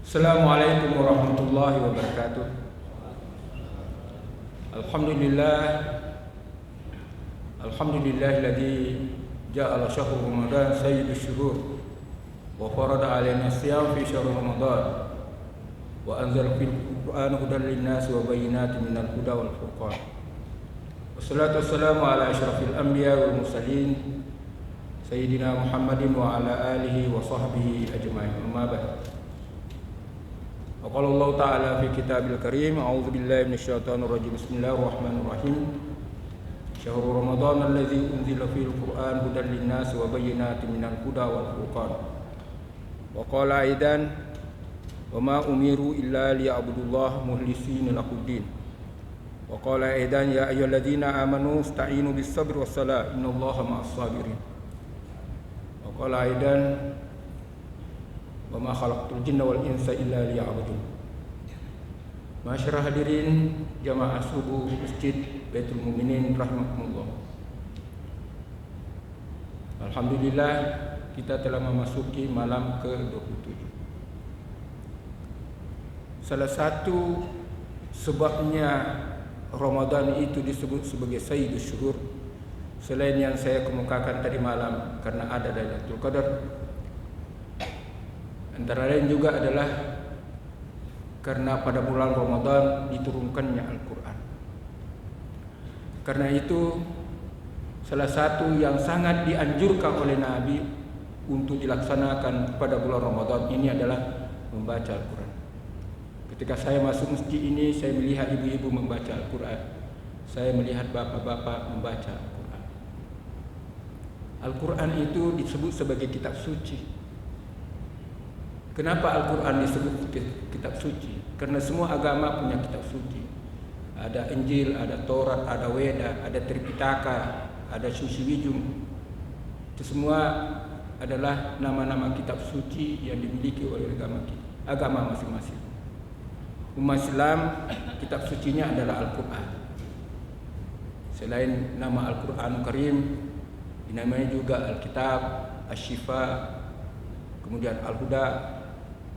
Assalamualaikum warahmatullahi wabarakatuh. Alhamdulillah Alhamdulillahilladzi ja'ala syahrul Ramadan sayyidus syuhur wa farada 'alaina siyam fi syahril Ramadan wa anzala fil Qur'ani hudan lin-nasi wa bayyinatin minal huda wal furqan. Wassalatu wassalamu ala asyrafil anbiya wal mursalin sayyidina Muhammadin wa ala alihi wa sahbihi ajma'in. Amma ba'd. Qala Allah Ta'ala fi kitabil karim, a'udzu billahi minasyaitonir rajim. Bismillahirrahmanirrahim. Syahrul Ramadan allazi unzila fil Qur'an hudan lin-nasi wa bayyinatin minal huda wal furqan. Wa qala aidan wa ma umiru illa liya'budullaha mukhlishina lahuddin. Wa qala aidan ya ayyuhalladzina amanu ista'inu bis-sabri was-salah innallaha ma'as sabirin. Wa qala aidan wa ma khalaqtul jinna wal insa illa liya'budun. Masyarah hadirin jamaah subuh Masjid Baitul Mukminin rahimakumullah. Alhamdulillah kita telah memasuki malam ke-27. Salah satu sebabnya Ramadan itu disebut sebagai Sayyidus Syuhur, selain yang saya kemukakan tadi malam, karena ada Lailatul Qadar, antara lain juga adalah karena pada bulan Ramadan diturunkannya Al-Quran. Karena itu salah satu yang sangat dianjurkan oleh Nabi untuk dilaksanakan pada bulan Ramadan ini adalah membaca Al-Quran. Ketika saya masuk masjid ini, saya melihat ibu-ibu membaca Al-Quran. Saya melihat bapak-bapak membaca Al-Quran. Al-Quran itu disebut sebagai kitab suci. Kenapa Al-Quran disebut kitab suci? Karena semua agama punya kitab suci. Ada Injil, ada Taurat, ada Weda, ada Tripitaka, ada Sushiwijung. Itu semua adalah nama-nama kitab suci yang dimiliki oleh agama masing-masing. Umat Islam, kitab sucinya adalah Al-Quran. Selain nama Al-Quran Karim, dinamai juga Al-Kitab, Asy-Syifa, kemudian Al-Huda,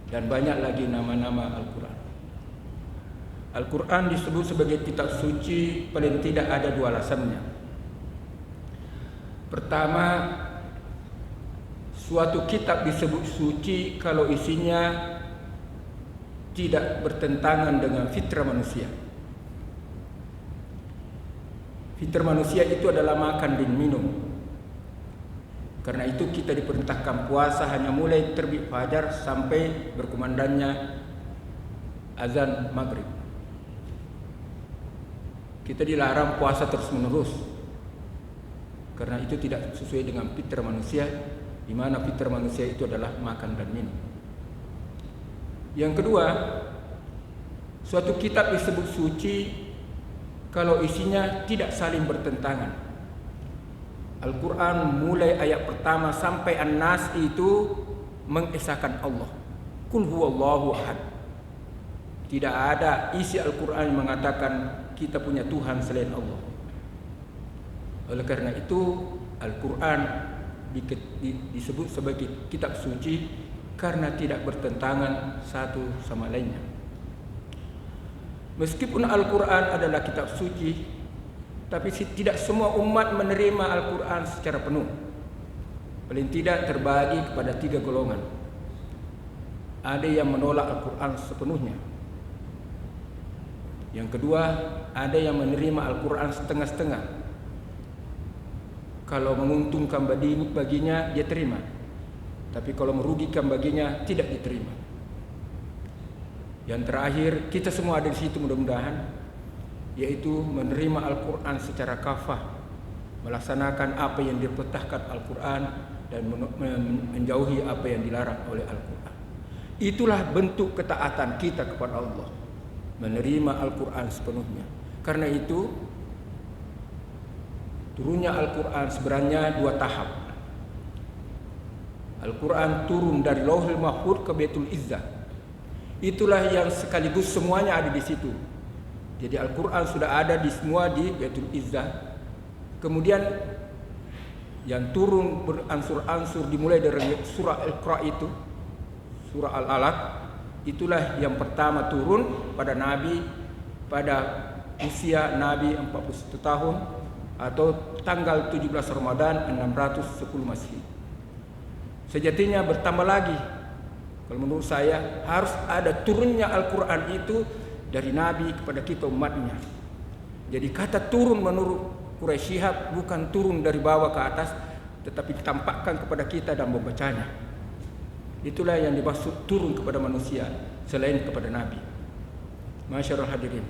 dan banyak lagi nama-nama Al-Quran. Al-Quran disebut sebagai kitab suci paling tidak ada dua alasannya. Pertama, suatu kitab disebut suci kalau isinya tidak bertentangan dengan fitrah manusia. Fitrah manusia itu adalah makan dan minum. Karena itu kita diperintahkan puasa hanya mulai terbit fajar sampai berkumandangnya azan maghrib. Kita dilarang puasa terus menerus, karena itu tidak sesuai dengan fitrah manusia, di mana fitrah manusia itu adalah makan dan minum. Yang kedua, suatu kitab disebut suci kalau isinya tidak saling bertentangan. Al-Quran mulai ayat pertama sampai An-Nas itu mengesahkan Allah. Qul huwallahu ahad. Tidak ada isi Al-Quran yang mengatakan kita punya Tuhan selain Allah. Oleh karena itu Al-Quran disebut sebagai kitab suci karena tidak bertentangan satu sama lainnya. Meskipun Al-Quran adalah kitab suci, tapi tidak semua umat menerima Al-Quran secara penuh. Paling tidak terbagi kepada 3 golongan. Ada yang menolak Al-Quran sepenuhnya. Yang kedua, ada yang menerima Al-Quran setengah-setengah. Kalau menguntungkan baginya, dia terima. Tapi kalau merugikan baginya, tidak diterima. Yang terakhir, kita semua ada di situ mudah-mudahan, yaitu menerima Al-Quran secara kafah, melaksanakan apa yang diperintahkan Al-Quran dan menjauhi apa yang dilarang oleh Al-Quran. Itulah bentuk ketaatan kita kepada Allah, menerima Al-Quran sepenuhnya. Karena itu turunnya Al-Quran sebenarnya 2 tahap. Al-Quran turun dari Lauhul Mahfuz ke Baitul Izzah. Itulah yang sekaligus semuanya ada di situ. Jadi Al-Quran sudah ada di semua di Baitul Izzah. Kemudian yang turun beransur-ansur dimulai dari surah Al-Iqra itu, surah Al-Alaq, itulah yang pertama turun pada Nabi pada usia Nabi 41 tahun atau tanggal 17 Ramadan 610 Masehi. Sejatinya bertambah lagi. Kalau menurut saya harus ada turunnya Al-Quran itu dari Nabi kepada kita umatnya. Jadi kata turun menurut Quraisy Shihab bukan turun dari bawah ke atas, tetapi ditampakkan kepada kita dan membacanya. Itulah yang dimaksud turun kepada manusia selain kepada Nabi. Masyarul hadirin.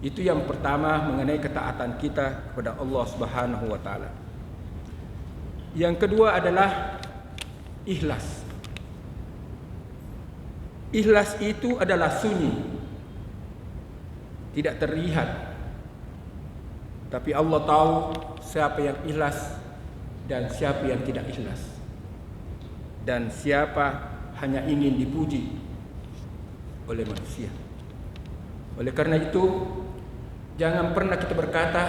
Itu yang pertama mengenai ketaatan kita kepada Allah Subhanahu wa taala. Yang kedua adalah ikhlas. Ikhlas itu adalah sunyi, tidak terlihat. Tapi Allah tahu siapa yang ikhlas dan siapa yang tidak ikhlas. Dan siapa hanya ingin dipuji oleh manusia. Oleh karena itu, jangan pernah kita berkata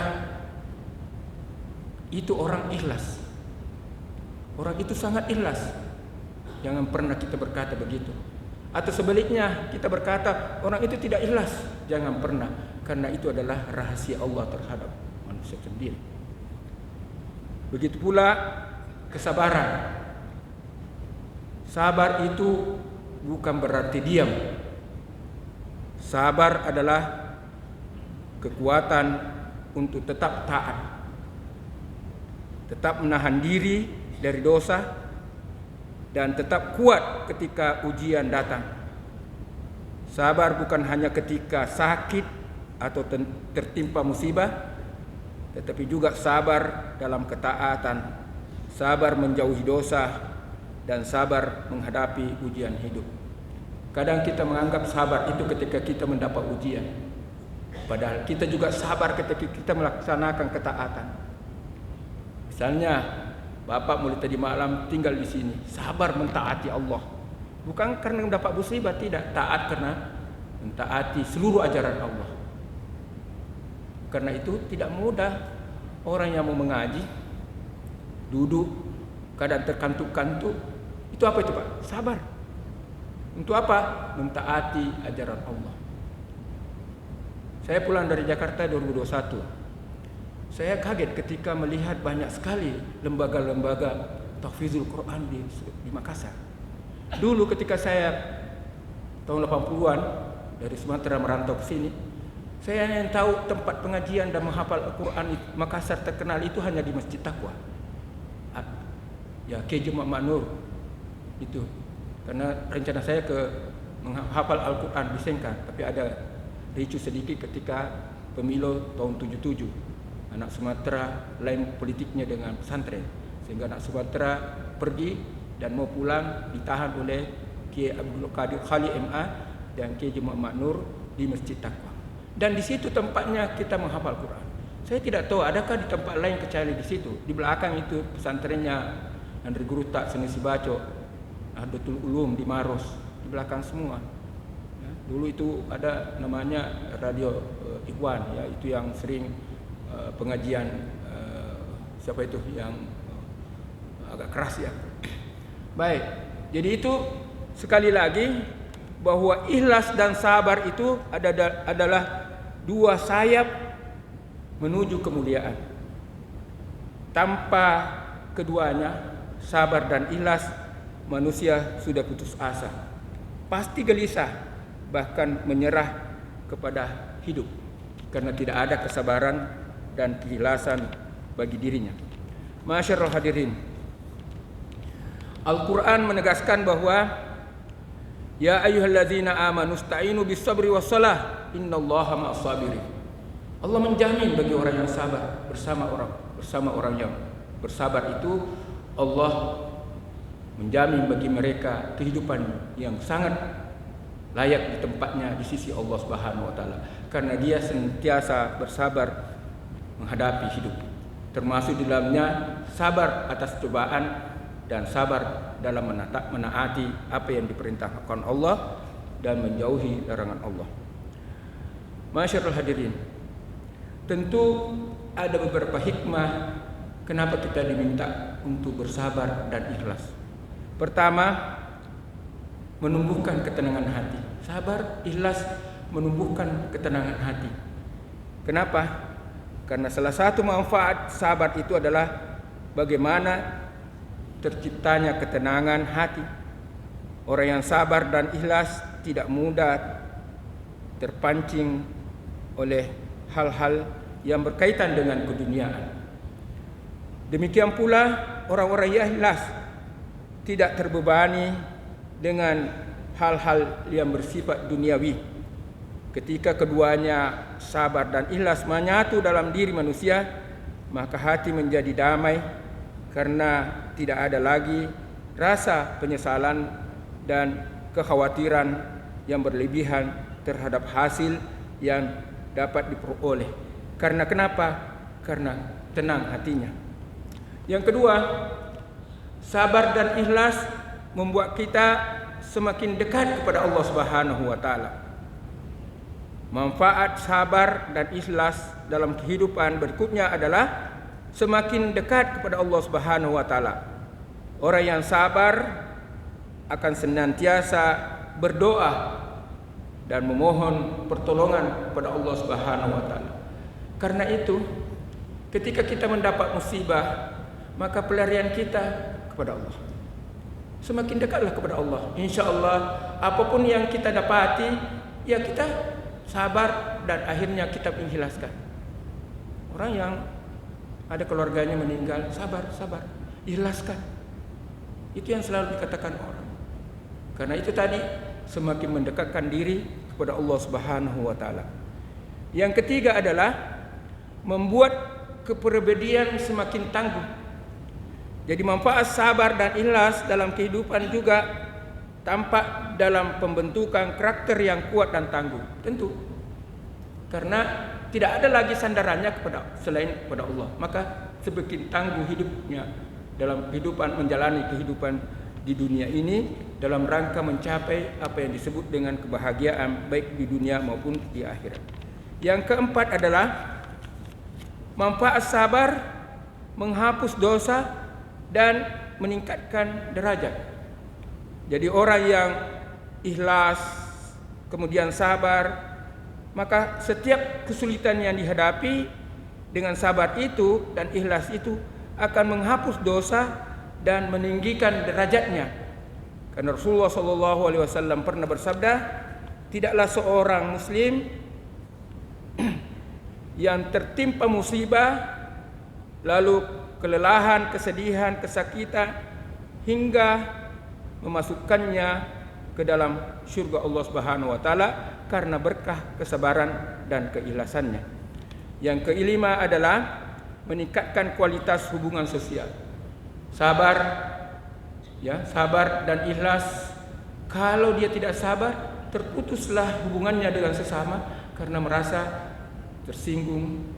itu orang ikhlas. Orang itu sangat ikhlas. Jangan pernah kita berkata begitu. Atau sebaliknya kita berkata orang itu tidak ikhlas. Jangan pernah, karena itu adalah rahasia Allah terhadap manusia sendiri. Begitu pula kesabaran. Sabar itu bukan berarti diam. Sabar adalah kekuatan untuk tetap taat, tetap menahan diri dari dosa, dan tetap kuat ketika ujian datang. Sabar bukan hanya ketika sakit atau tertimpa musibah, tetapi juga sabar dalam ketaatan, sabar menjauhi dosa, dan sabar menghadapi ujian hidup. Kadang kita menganggap sabar itu ketika kita mendapat ujian, padahal kita juga sabar ketika kita melaksanakan ketaatan. Misalnya, Bapak mulai tadi malam tinggal di sini, sabar mentaati Allah. Bukan karena mendapat musibah, tidak. Taat karena mentaati seluruh ajaran Allah. Karena itu tidak mudah orang yang mau mengaji, duduk, kadang terkantuk-kantuk. Itu apa itu Pak? Sabar. Untuk apa? Mentaati ajaran Allah. Saya pulang dari Jakarta 2021. Saya kaget ketika melihat banyak sekali lembaga-lembaga tahfizul Quran di Makassar. Dulu ketika saya tahun 80-an dari Sumatera merantau ke sini, saya yang tahu tempat pengajian dan menghafal Al-Quran Makassar terkenal itu hanya di Masjid Taqwa. Ya, Kiai Jumat Maknur itu. Karena rencana saya ke menghafal Al-Quran di Sengkang, tapi ada ricu sedikit ketika pemilu tahun 77. Anak Sumatera lain politiknya dengan pesantren, sehingga anak Sumatera pergi dan mau pulang ditahan oleh Kiai Abdul Qadir Khali MA dan Kiai Jumat Maknur di Masjid Taqwa. Dan di situ tempatnya kita menghafal Quran. Saya tidak tahu adakah di tempat lain kecuali di situ. Di belakang itu pesantrennya Andri Gurutak, Senisi Baco, Nahdlatul Ulum di Maros, di belakang semua. Ya, dulu itu ada namanya Radio Ikhwan, ya, itu yang sering pengajian siapa itu yang agak keras ya. Baik, jadi itu sekali lagi bahwa ikhlas dan sabar itu adalah dua sayap menuju kemuliaan. Tanpa keduanya, sabar dan ikhlas, manusia sudah putus asa, pasti gelisah, bahkan menyerah kepada hidup karena tidak ada kesabaran dan keikhlasan bagi dirinya. Masyarul hadirin, Al-Quran menegaskan bahwa ya ayyuhalladzina amanu sta'inu bis-sabri was-salah innallaha ma'as sabirin. Allah menjamin bagi orang yang sabar bersama orang yang bersabar itu, Allah menjamin bagi mereka kehidupan yang sangat layak di tempatnya di sisi Allah Subhanahu wa taala, karena dia senantiasa bersabar menghadapi hidup, termasuk di dalamnya sabar atas cobaan dan sabar dalam menaati apa yang diperintahkan Allah dan menjauhi larangan Allah. Masyarul hadirin, tentu ada beberapa hikmah kenapa kita diminta untuk bersabar dan ikhlas. Pertama, menumbuhkan ketenangan hati. Sabar, ikhlas menumbuhkan ketenangan hati. Kenapa? Karena salah satu manfaat sabar itu adalah bagaimana terciptanya ketenangan hati. Orang yang sabar dan ikhlas tidak mudah terpancing oleh hal-hal yang berkaitan dengan keduniaan. Demikian pula orang-orang yang ikhlas tidak terbebani dengan hal-hal yang bersifat duniawi. Ketika keduanya sabar dan ikhlas menyatu dalam diri manusia, maka hati menjadi damai karena tidak ada lagi rasa penyesalan dan kekhawatiran yang berlebihan terhadap hasil yang dapat diperoleh. Karena kenapa? Karena tenang hatinya. Yang kedua, sabar dan ikhlas membuat kita semakin dekat kepada Allah Subhanahu wa taala. Manfaat sabar dan ikhlas dalam kehidupan berikutnya adalah semakin dekat kepada Allah Subhanahu wa taala. Orang yang sabar akan senantiasa berdoa dan memohon pertolongan kepada Allah Subhanahu wa taala. Karena itu, ketika kita mendapat musibah, maka pelarian kita kepada Allah. Semakin dekatlah kepada Allah. Insya-Allah apapun yang kita dapati, ya kita sabar dan akhirnya kita mengikhlaskan. Orang yang ada keluarganya meninggal, sabar, ikhlaskan. Itu yang selalu dikatakan orang. Karena itu tadi semakin mendekatkan diri kepada Allah Subhanahu wa taala. Yang ketiga adalah membuat kepribadian semakin tangguh. Jadi manfaat sabar dan ikhlas dalam kehidupan juga tampak dalam pembentukan karakter yang kuat dan tangguh. Tentu. Karena tidak ada lagi sandarannya selain kepada Allah. Maka semakin tangguh hidupnya dalam kehidupan menjalani kehidupan di dunia ini dalam rangka mencapai apa yang disebut dengan kebahagiaan baik di dunia maupun di akhirat. Yang keempat adalah manfaat sabar menghapus dosa dan meningkatkan derajat. Jadi orang yang ikhlas kemudian sabar, maka setiap kesulitan yang dihadapi dengan sabar itu dan ikhlas itu akan menghapus dosa dan meninggikan derajatnya. Karena Rasulullah SAW pernah bersabda, tidaklah seorang muslim yang tertimpa musibah lalu kelelahan, kesedihan, kesakitan hingga memasukkannya ke dalam surga Allah Subhanahu wa taala karena berkah kesabaran dan keikhlasannya. Yang kelima adalah meningkatkan kualitas hubungan sosial. Sabar dan ikhlas. Kalau dia tidak sabar, terputuslah hubungannya dengan sesama karena merasa tersinggung,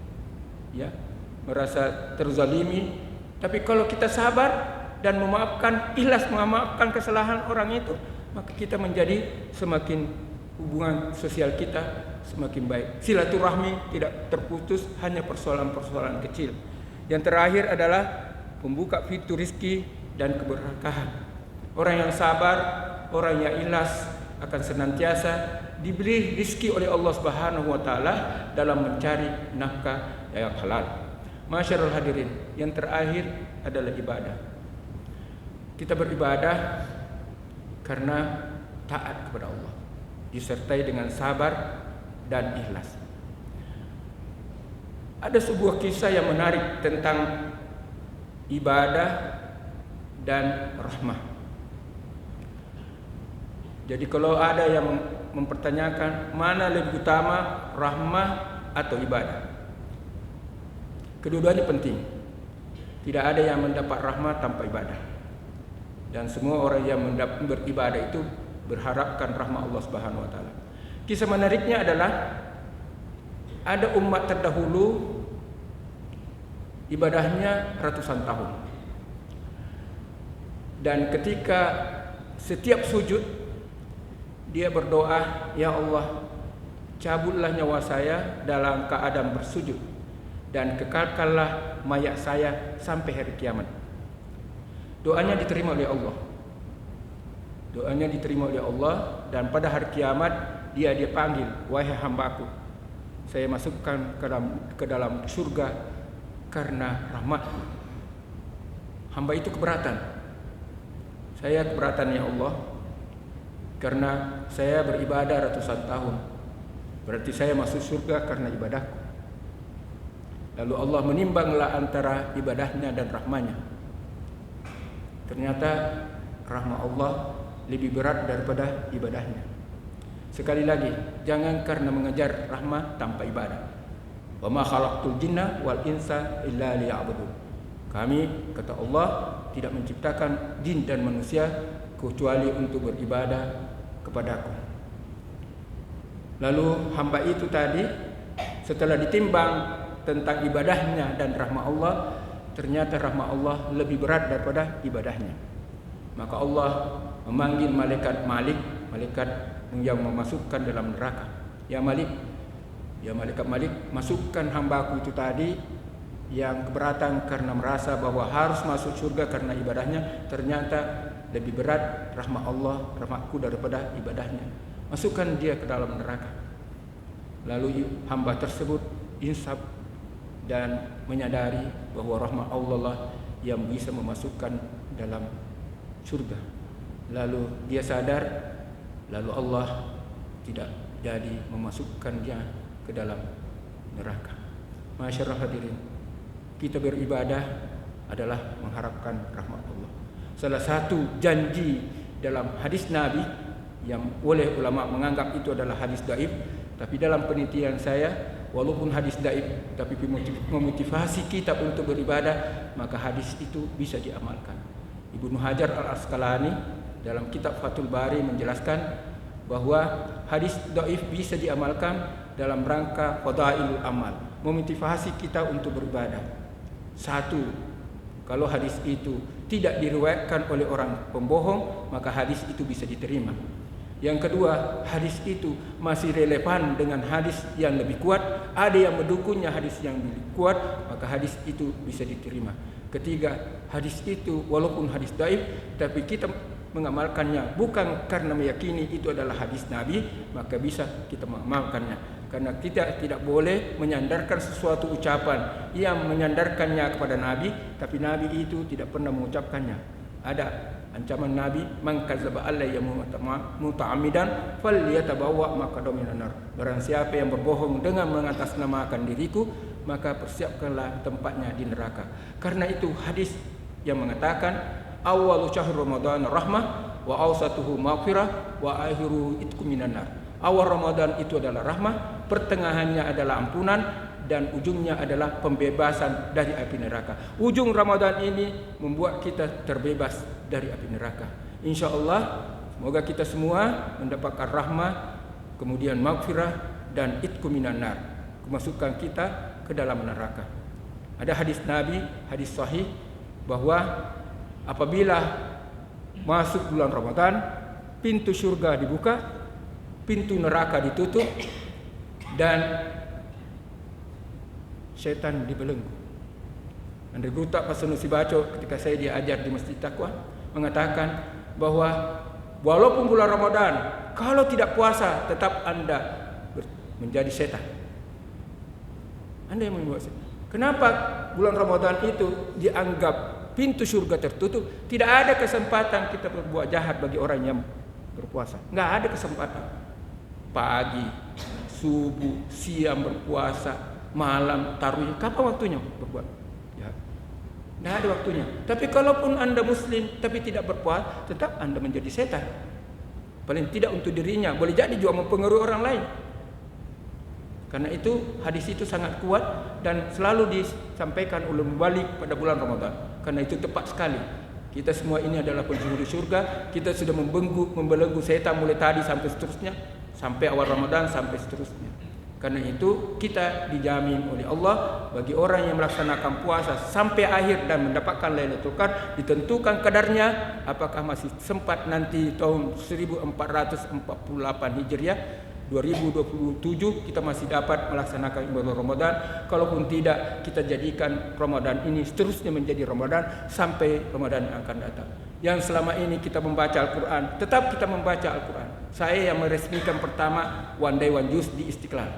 merasa terzalimi. Tapi kalau kita sabar dan memaafkan, ikhlas memaafkan kesalahan orang itu, maka kita menjadi semakin hubungan sosial kita semakin baik. Silaturahmi tidak terputus hanya persoalan-persoalan kecil. Yang terakhir adalah pembuka pintu rezeki dan keberkahan. Orang yang sabar, orang yang ikhlas akan senantiasa diberi rezeki oleh Allah Subhanahu wa taala dalam mencari nafkah yang halal. Masyarul hadirin, yang terakhir adalah ibadah. Kita beribadah karena taat kepada Allah, disertai dengan sabar dan ikhlas. Ada sebuah kisah yang menarik tentang ibadah dan rahmah. Jadi kalau ada yang mempertanyakan mana lebih utama, rahmah atau ibadah, kedua-duanya penting. Tidak ada yang mendapat rahmat tanpa ibadah. Dan semua orang yang beribadah itu berharapkan rahmat Allah Subhanahu wa taala. Kisah menariknya adalah ada umat terdahulu ibadahnya ratusan tahun. Dan ketika setiap sujud dia berdoa, "Ya Allah, cabutlah nyawa saya dalam keadaan bersujud dan kekalkanlah mayat saya sampai hari kiamat." Doanya diterima oleh Allah. Doanya diterima oleh Allah, dan pada hari kiamat dia panggil, wahai hambaku, saya masukkan ke dalam surga karena rahmatku. Hamba itu keberatan. Saya keberatan ya Allah, karena saya beribadah ratusan tahun. Berarti saya masuk surga karena ibadahku. Lalu Allah menimbanglah antara ibadahnya dan rahmanya. Ternyata rahmat Allah lebih berat daripada ibadahnya. Sekali lagi, jangan karena mengejar rahmat tanpa ibadah. Wa ma khalaqtul jinna wal insa illa liya'budun. Kami, kata Allah, tidak menciptakan jin dan manusia kecuali untuk beribadah kepadaku. Lalu hamba itu tadi setelah ditimbang tentang ibadahnya dan rahmat Allah, ternyata rahmat Allah lebih berat daripada ibadahnya. Maka Allah memanggil malaikat Malik, malaikat yang memasukkan dalam neraka. Ya Malik, ya malaikat Malik, masukkan hambaku itu tadi yang keberatan karena merasa bahwa harus masuk surga karena ibadahnya, ternyata lebih berat rahmat Allah, rahmatku daripada ibadahnya. Masukkan dia ke dalam neraka. Lalu hamba tersebut insaf dan menyadari bahwa rahmat Allah lah yang bisa memasukkan dalam surga. Lalu dia sadar, lalu Allah tidak jadi memasukkannya ke dalam neraka. Masyaallah hadirin, kita beribadah adalah mengharapkan rahmat Allah. Salah satu janji dalam hadis Nabi yang oleh ulama menganggap itu adalah hadis dhaif, tapi dalam penelitian saya, walaupun hadis dhaif tapi memotivasi kita untuk beribadah, maka hadis itu bisa diamalkan. Ibnu Hajar Al-Asqalani dalam kitab Fathul Bari menjelaskan bahwa hadis dhaif bisa diamalkan dalam rangka fadailul amal, memotivasi kita untuk beribadah. Satu, kalau hadis itu tidak diriwayatkan oleh orang pembohong, maka hadis itu bisa diterima. Yang kedua, hadis itu masih relevan dengan hadis yang lebih kuat. Ada yang mendukungnya hadis yang lebih kuat, maka hadis itu bisa diterima. Ketiga, hadis itu walaupun hadis dhaif, tapi kita mengamalkannya bukan karena meyakini itu adalah hadis Nabi, maka bisa kita mengamalkannya. Karena kita tidak boleh menyandarkan sesuatu ucapan yang menyandarkannya kepada Nabi, tapi Nabi itu tidak pernah mengucapkannya. Ada ancaman Nabi, man kadzdzaba alayya muta'ammidan falyatabawwa maq'adahu minan nar. Barang siapa yang berbohong dengan mengatasnamakan diriku, maka persiapkanlah tempatnya di neraka. Karena itu hadis yang mengatakan awwalu syahr Ramadan rahmah wa awsatuhu maghfirah wa akhiruhu itqu minan nar. Awal Ramadan itu adalah rahmah, pertengahannya adalah ampunan, dan ujungnya adalah pembebasan dari api neraka. Ujung Ramadan ini membuat kita terbebas dari api neraka. Insya Allah, semoga kita semua mendapatkan rahmah, kemudian maghfirah dan itqu minan nar, kemasukan kita ke dalam neraka. Ada hadis Nabi, hadis sahih, bahwa apabila masuk bulan Ramadan, pintu surga dibuka, pintu neraka ditutup, dan syaitan dibelenggu. Andri Guta Pak Sanusi Baco ketika saya diajar di Masjid Taqwa mengatakan bahwa walaupun bulan Ramadan, kalau tidak puasa tetap Anda menjadi setan. Anda yang membuat setan. Kenapa bulan Ramadan itu dianggap pintu surga tertutup? Tidak ada kesempatan kita berbuat jahat bagi orang yang berpuasa. Enggak ada kesempatan. Pagi, subuh, siang berpuasa, malam, tarawih, kapan waktunya berbuat jahat? Tidak ada waktunya. Tapi kalaupun Anda Muslim tapi tidak berpuasa, tetap Anda menjadi setan. Paling tidak untuk dirinya, boleh jadi juga mempengaruhi orang lain. Karena itu hadis itu sangat kuat dan selalu disampaikan oleh mubalik pada bulan Ramadan. Karena itu tepat sekali. Kita semua ini adalah penghuni surga. Kita sudah membelenggu setan mulai tadi sampai seterusnya, sampai awal Ramadan sampai seterusnya. Karena itu kita dijamin oleh Allah bagi orang yang melaksanakan puasa sampai akhir dan mendapatkan Lailatul Qadar, ditentukan kadarnya apakah masih sempat nanti tahun 1448 Hijriah 2027 kita masih dapat melaksanakan ibadah Ramadan. Kalaupun tidak, kita jadikan Ramadan ini seterusnya menjadi Ramadan sampai Ramadan yang akan datang. Yang selama ini kita membaca Al-Quran, tetap kita membaca Al-Quran. Saya yang meresmikan pertama One Day One Juz di Istiqlal.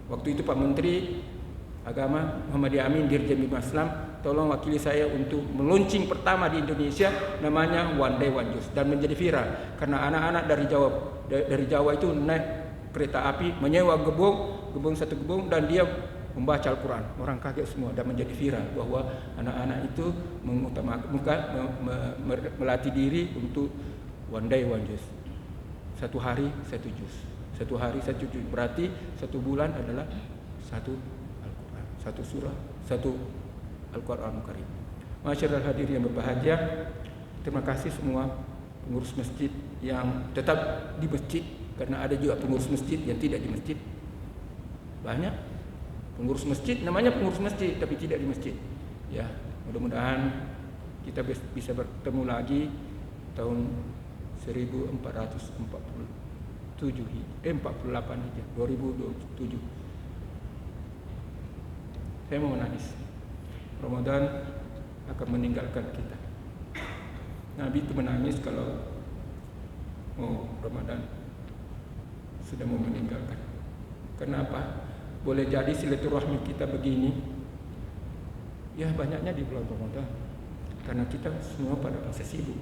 Waktu itu Pak Menteri Agama Muhammadiyah Amin Dirjen Bimas Islam tolong wakili saya untuk meluncing pertama di Indonesia namanya One Day One Juz, dan menjadi viral karena anak-anak dari Jawa itu naik kereta api, menyewa gebung satu gebung, dan dia membaca Al-Quran. Orang kaget semua dan menjadi viral bahwa anak-anak itu melatih diri untuk One Day One Juz. Satu hari satu juz. Satu hari satu juz. Berarti satu bulan adalah satu Al-Quran, satu surah, satu Al-Quran Karim. Masyaallah hadirin yang berbahagia, terima kasih semua pengurus masjid yang tetap di masjid, karena ada juga pengurus masjid yang tidak di masjid. Banyak pengurus masjid, namanya pengurus masjid tapi tidak di masjid. Ya, mudah-mudahan kita bisa bertemu lagi tahun 1447 48 Hijriah 2027. Saya mau menangis. Ramadan akan meninggalkan kita. Nabi itu menangis kalau Ramadan sudah mau meninggalkan. Kenapa? Boleh jadi silaturahmi kita begini, ya banyaknya di bulan Ramadan, karena kita semua pada masa sibuk.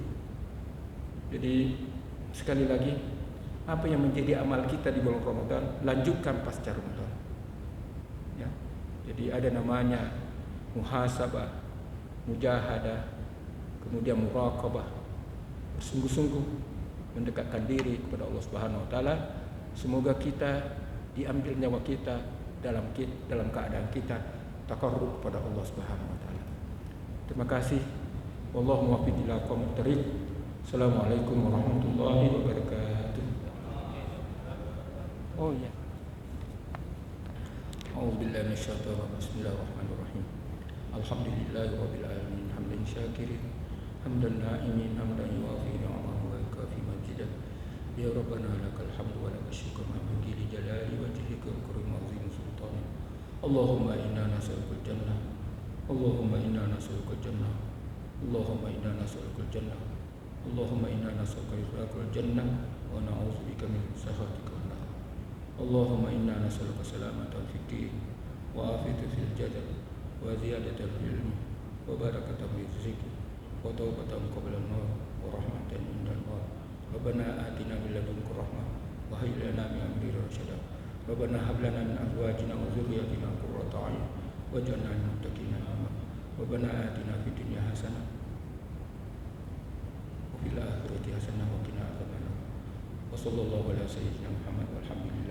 Jadi sekali lagi, apa yang menjadi amal kita di bulan Ramadan, lanjutkan pasca Ramadan. Ya. Jadi ada namanya muhasabah, mujahadah, kemudian muraqabah, bersungguh-sungguh mendekatkan diri kepada Allah Subhanahu wa taala. Semoga kita diambil nyawa kita dalam keadaan kita taqarrub kepada Allah Subhanahu wa taala. Terima kasih. Wallahu muwaffiq ila aqwamit thariq. Assalamualaikum warahmatullahi wabarakatuh. Oh ya. A'udzubillahi minasyaitonir rajim. Bismillahirrahmanirrahim. Alhamdulillahirabbil alamin hamdan syakirin hamdan na'imin hamdan yuwafi ni'amahu wa yukafi majidah. Ya Rabbana lakal hamdu wa lakal syukru ma bi jalali wajhika wa karim azim sultanik. Allahumma inna nas'alukal jannah. Allahumma inna nas'alukal jannah. Allahumma inna nas'alukal jannah. Allahumma inna nas'alukal jannah wa na'udzubika min sakhatika wan nar. Allahumma inna nas'aluka salamatan fid din wa afiyatan fil jasad wa ziyadatan fil ilmi wa barakatan fil rizqi wa tawbatan qabla al-maut wa rahmatan indal maut. Rabbana atina min ladunka rahmah wa hayyi lana min amrina rashada. Rabbana hab lana min azwajina wa dhurriyyatina qurrata a'yun waj'alna lil muttaqina imama. Rabbana atina fid dunya hasanah wa fil akhirati hasanah wa qina adzabannar. Wa sallallahu ala sayyidina Muhammad walhamdulillah.